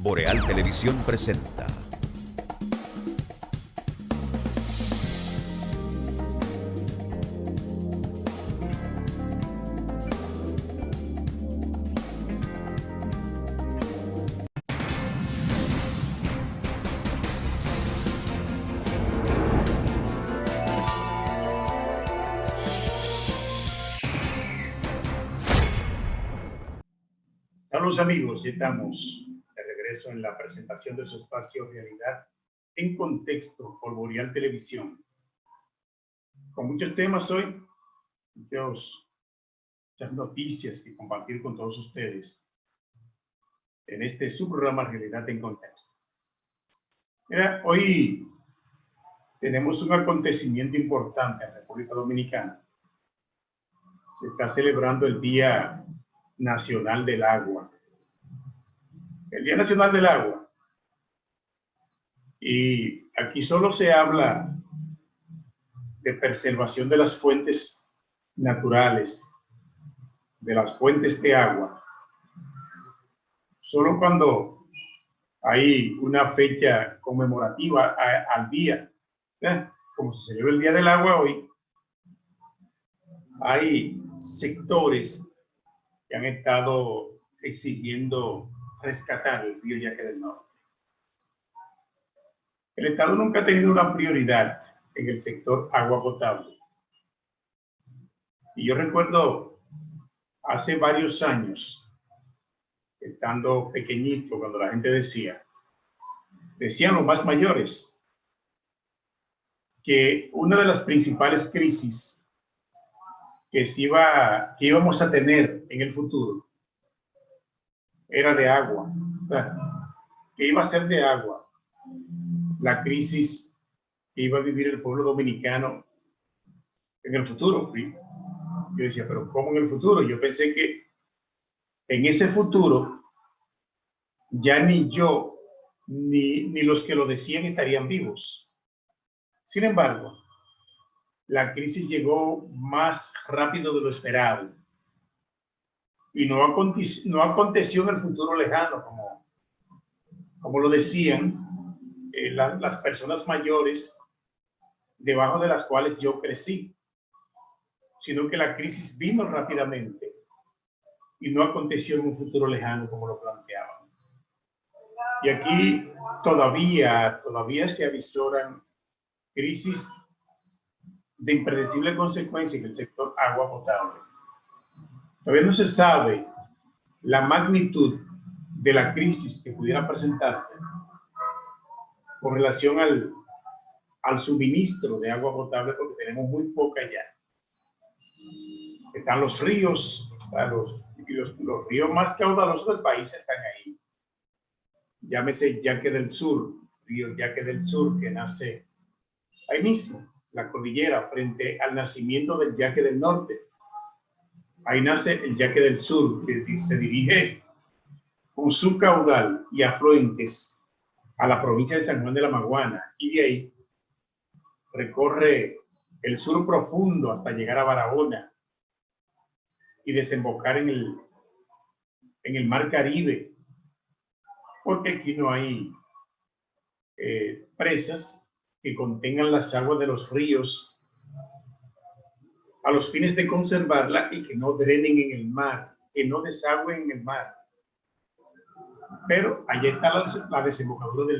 Boreal Televisión presenta. Saludos amigos, ya estamos de regreso en la presentación de su espacio Realidad en Contexto por Boreal Televisión. Con muchos temas hoy, muchas noticias que compartir con todos ustedes en este subprograma Realidad en Contexto. Mira, hoy tenemos un acontecimiento importante en República Dominicana. Se está celebrando el Día Nacional del Agua. El Día Nacional del Agua. Y aquí solo se habla de preservación de las fuentes naturales, de las fuentes de agua. Solo cuando hay una fecha conmemorativa al día, como se celebra el Día del Agua hoy, hay sectores que han estado exigiendo rescatar el río Yaque del Norte. El Estado nunca ha tenido una prioridad en el sector agua potable. Y yo recuerdo hace varios años, estando pequeñito, cuando la gente decían los más mayores, que una de las principales crisis que íbamos a tener en el futuro era de agua, que iba a ser de agua la crisis que iba a vivir el pueblo dominicano en el futuro. Yo decía, pero ¿cómo en el futuro? Yo pensé que en ese futuro ya ni yo ni los que lo decían estarían vivos. Sin embargo, la crisis llegó más rápido de lo esperado y no aconteció en el futuro lejano, como lo decían las personas mayores debajo de las cuales yo crecí, sino que la crisis vino rápidamente y no aconteció en un futuro lejano como lo planteaban. Y aquí todavía se avisoran crisis de impredecible consecuencia en el sector agua potable. Todavía no se sabe la magnitud de la crisis que pudiera presentarse con relación al suministro de agua potable, porque tenemos muy poca ya. Están los ríos, los ríos más caudalosos del país están ahí. Llámese Yaque del Sur, río Yaque del Sur, que nace ahí mismo, la cordillera, frente al nacimiento del Yaque del Norte. Ahí nace el Yaque del Sur, que se dirige con su caudal y afluentes a la provincia de San Juan de la Maguana, y de ahí recorre el sur profundo hasta llegar a Barahona y desembocar en el Mar Caribe, porque aquí no hay presas que contengan las aguas de los ríos a los fines de conservarla y que no drenen en el mar, que no desagüen en el mar. Pero allí está la desembocadura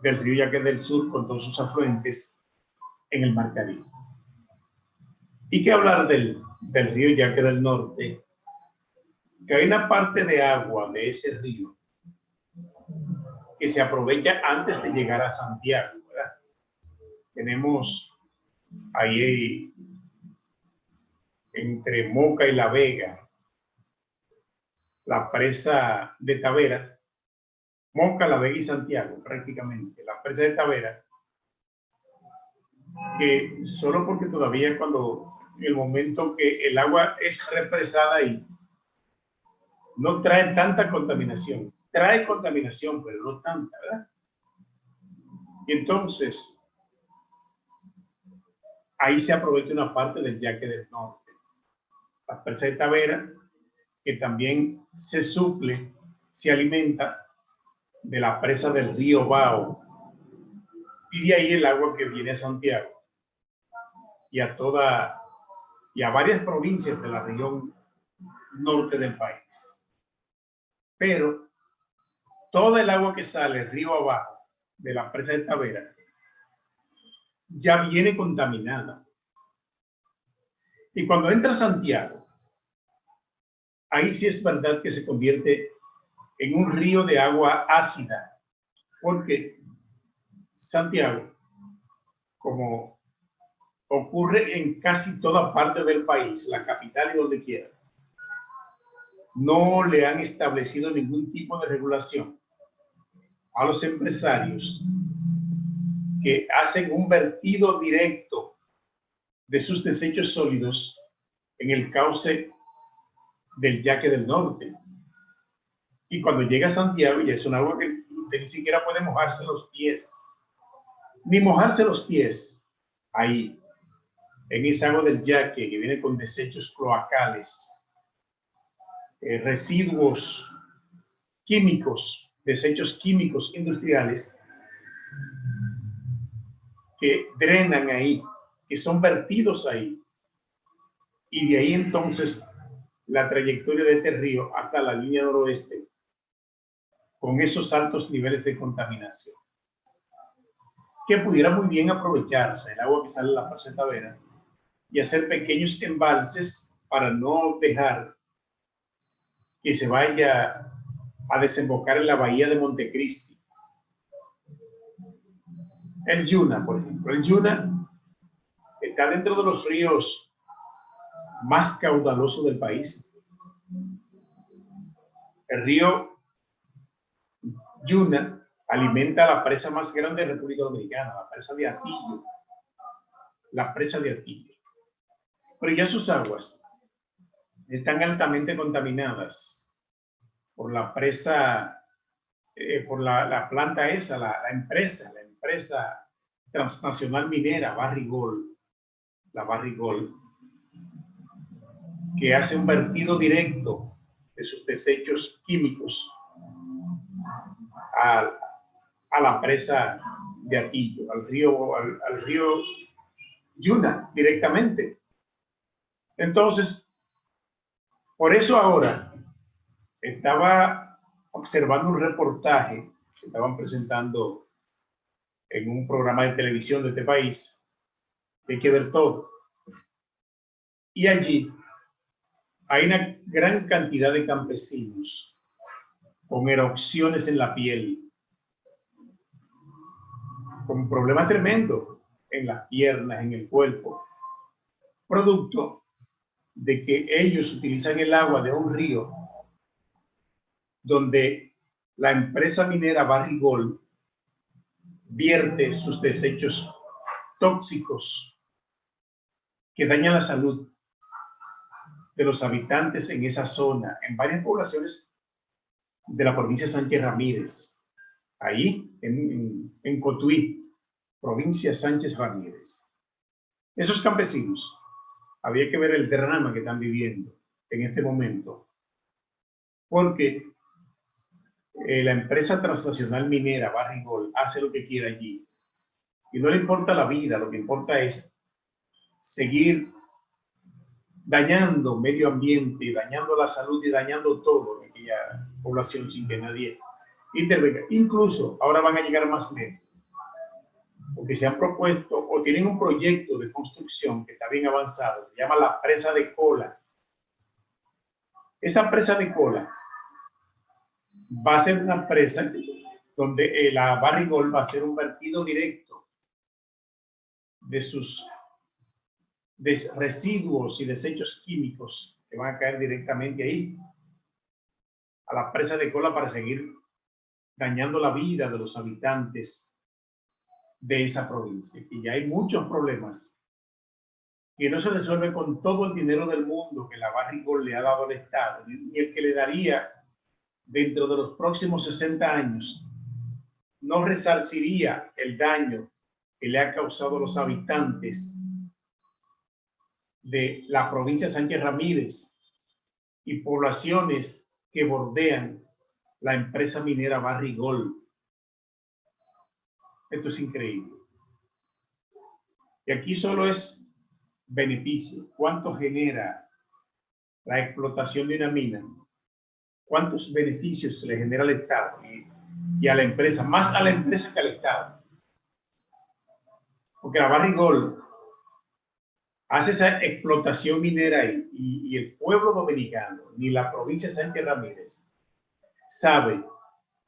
del río Yaque del Sur con todos sus afluentes en el Mar Caribe. ¿Y qué hablar del río Yaque del Norte? Que hay una parte de agua de ese río que se aprovecha antes de llegar a Santiago, ¿verdad? Tenemos ahí entre Moca y La Vega la presa de Tavera, Moca, La Vega y Santiago, prácticamente, la presa de Tavera, que solo porque todavía en el momento que el agua es represada ahí, no trae tanta contaminación. Trae contaminación, pero no tanta, ¿verdad? Y entonces, ahí se aprovecha una parte del Yaque del Norte. La presa de Tavera, que también se suple se alimenta de la presa del río Bao, y de ahí el agua que viene a Santiago y a varias provincias de la región norte del país. Pero toda el agua que sale río abajo de la presa de Tavera ya viene contaminada. Y cuando entra a Santiago, ahí sí es verdad que se convierte en un río de agua ácida, porque Santiago, como ocurre en casi toda parte del país, la capital y donde quiera, no le han establecido ningún tipo de regulación a los empresarios que hacen un vertido directo de sus desechos sólidos en el cauce del Yaque del Norte. Y cuando llega a Santiago, ya es un agua que usted ni siquiera puede mojarse los pies, ni mojarse los pies ahí, en esa agua del Yaque que viene con desechos cloacales, residuos químicos, desechos químicos industriales que drenan ahí, que son vertidos ahí. Y de ahí entonces la trayectoria de este río hasta la línea noroeste, con esos altos niveles de contaminación, que pudiera muy bien aprovecharse el agua que sale de la presa de Tavera y hacer pequeños embalses para no dejar que se vaya a desembocar en la bahía de Montecristi. El Yuna, por ejemplo. El Yuna está dentro de los ríos más caudalosos del país. El río Yuna alimenta la presa más grande de República Dominicana, la presa de Atillo. La presa de Atillo. Pero ya sus aguas están altamente contaminadas por la presa, por la planta esa, la empresa transnacional minera Barrigol, la Barrigol, que hace un vertido directo de sus desechos químicos a la presa de Atillo, al río Yuna directamente. Entonces, por eso ahora estaba observando un reportaje que estaban presentando en un programa de televisión de este país, que hay que ver todo. Y allí hay una gran cantidad de campesinos con erupciones en la piel, con problemas tremendos en las piernas, en el cuerpo, producto de que ellos utilizan el agua de un río donde la empresa minera Barrigol vierte sus desechos tóxicos que dañan la salud de los habitantes en esa zona, en varias poblaciones de la provincia de Sánchez Ramírez, ahí en Cotuí, provincia Sánchez Ramírez. Esos campesinos, había que ver el drama que están viviendo en este momento, porque la empresa transnacional minera Barrigol hace lo que quiere allí y no le importa la vida, lo que importa es seguir dañando medio ambiente, dañando la salud y dañando todo en aquella población sin que nadie intervenga. Incluso ahora van a llegar más lejos, porque se han propuesto o tienen un proyecto de construcción que está bien avanzado, se llama la presa de Cola. Esa presa de Cola va a ser una presa donde la Barrigol va a hacer un vertido directo de sus residuos y desechos químicos que van a caer directamente ahí a la presa de Cola para seguir dañando la vida de los habitantes de esa provincia. Y ya hay muchos problemas que no se resuelven con todo el dinero del mundo que la Barrigol le ha dado al Estado, ni el que le daría dentro de los próximos 60 años. No resarciría el daño que le ha causado a los habitantes de la provincia de Sánchez Ramírez y poblaciones que bordean la empresa minera Barrick Gold. Esto es increíble. Y aquí solo es beneficio. ¿Cuánto genera la explotación de una mina? ¿Cuántos beneficios se le genera al Estado y a la empresa? Más a la empresa que al Estado. Porque la Barrick Gold hace esa explotación minera ahí, y el pueblo dominicano, ni la provincia de Sánchez Ramírez, sabe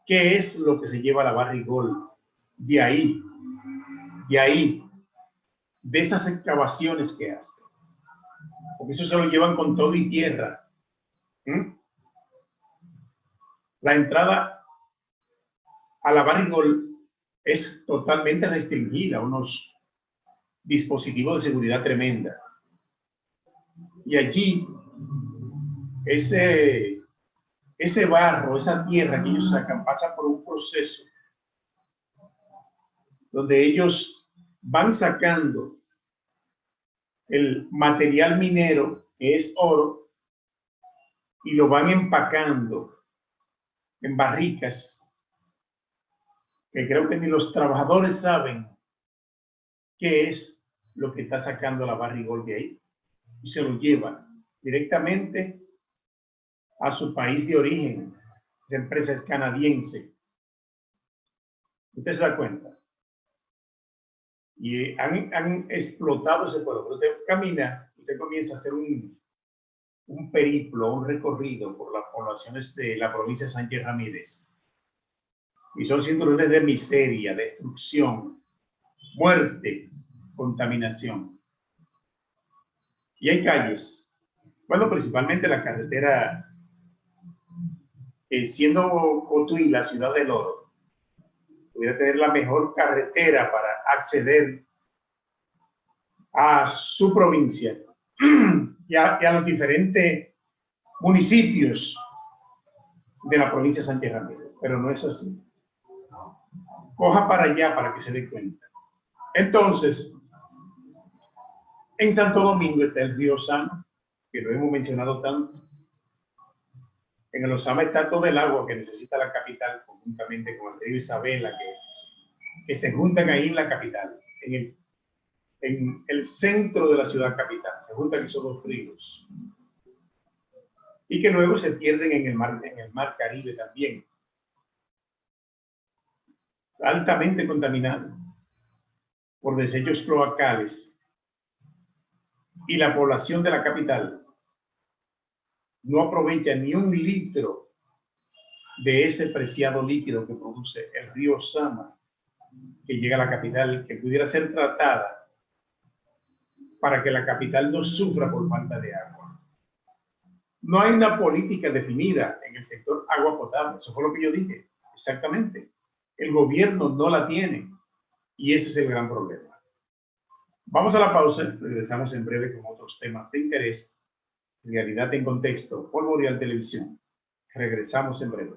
qué es lo que se lleva a la Barrick Gold de ahí, de esas excavaciones que hace. Porque eso se lo llevan con todo y tierra. La entrada a la Barrick Gold es totalmente restringida, unos dispositivos de seguridad tremenda. Y allí, ese barro, esa tierra que ellos sacan, pasa por un proceso donde ellos van sacando el material minero, que es oro, y lo van empacando en barricas, que creo que ni los trabajadores saben qué es lo que está sacando la Barrick Gold de ahí, y se lo llevan directamente a su país de origen. Esa empresa es canadiense. Usted se da cuenta. Y han explotado ese pueblo. Pero usted camina, usted comienza a hacer un periplo, un recorrido por las poblaciones de la provincia de Sánchez Ramírez. Y son cinturones de miseria, destrucción, muerte, contaminación. Y hay calles. Bueno, principalmente la carretera, siendo Cotuí la ciudad del oro, pudiera tener la mejor carretera para acceder a su provincia y a los diferentes municipios de la provincia de Sánchez Ramírez, pero no es así. Coja para allá para que se dé cuenta. Entonces, en Santo Domingo está el río Sama, que lo hemos mencionado tanto. En el Osama está todo el agua que necesita la capital, conjuntamente con el río Isabela, que se juntan ahí en la capital, en el centro de la ciudad capital. Se juntan esos dos ríos. Y que luego se pierden en el mar Caribe también. Altamente contaminado por desechos cloacales. Y la población de la capital no aprovecha ni un litro de ese preciado líquido que produce el río Sama, que llega a la capital, que pudiera ser tratada para que la capital no sufra por falta de agua. No hay una política definida en el sector agua potable. Eso fue lo que yo dije, exactamente. El gobierno no la tiene y ese es el gran problema. Vamos a la pausa, regresamos en breve con otros temas de interés. Realidad en contexto, por Boreal Televisión. Regresamos en breve.